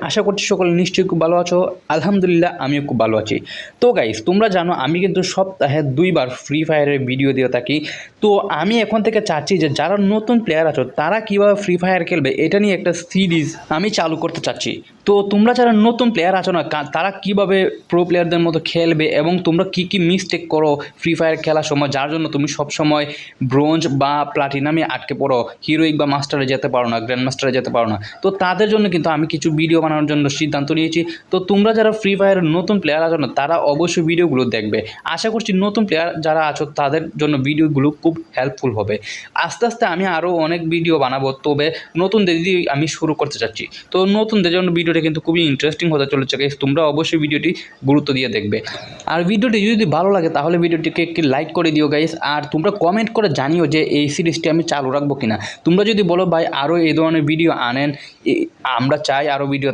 আশা করছি সকলে নিশ্চয়ই খুব ভালো আছো। আলহামদুলিল্লাহ আমিও খুব ভালো আছি। তো গাইস, তোমরা জানো আমি কিন্তু সপ্তাহে 2 বার ফ্রি ফায়ারের ভিডিও দিয়ে থাকি। তো আমি এখন থেকে চাচ্ছি যে যারা নতুন প্লেয়ার আছো তারা কীভাবে ফ্রি ফায়ার খেলবে এটা নিয়ে একটা সিরিজ আমি চালু করতে চাচ্ছি। তো তোমরা যারা নতুন প্লেয়ার আছো না, তারা কীভাবে প্রো প্লেয়ারদের মতো খেলবে এবং তোমরা কী কী মিস্টেক করো ফ্রি ফায়ার খেলার সময়, যার জন্য তুমি সবসময় ব্রোঞ্জ বা প্লাটিনামে আটকে পড়ো, হিরোইক বা মাস্টারে যেতে পারো না, গ্র্যান্ড মাস্টারে যেতে পারো না। তো তাদের জন্য কিন্তু আমি কিছু ভিডিও বানানোর জন্য সিদ্ধান্ত নিয়েছি। তো তোমরা যারা ফ্রি ফায়ারের নতুন প্লেয়ার আছো না, তারা অবশ্যই ভিডিওগুলো দেখবে। আশা করছি নতুন প্লেয়ার যারা আছো তাদের জন্য ভিডিওগুলো খুব হেল্পফুল হবে। আস্তে আস্তে আমি আরও অনেক ভিডিও বানাবো, তবে নতুনদের দিয়ে আমি শুরু করতে চাচ্ছি। তো নতুনদের জন্য ভিডিওটা কিন্তু খুবই ইন্টারেস্টিং হতে চলেছে গাইস, তোমরা অবশ্যই ভিডিওটি গুরুত্ব দিয়ে দেখবে। আর ভিডিওটি যদি ভালো লাগে তাহলে ভিডিওটিকে একটি লাইক করে দিও গাইস। আর তোমরা কমেন্ট করে জানিও যে এই সিরিজটি আমি চালু রাখবো কিনা। তোমরা যদি বলো ভাই আরও এই ধরনের ভিডিও আনেন, আমরা চাই আরও ভিডিও,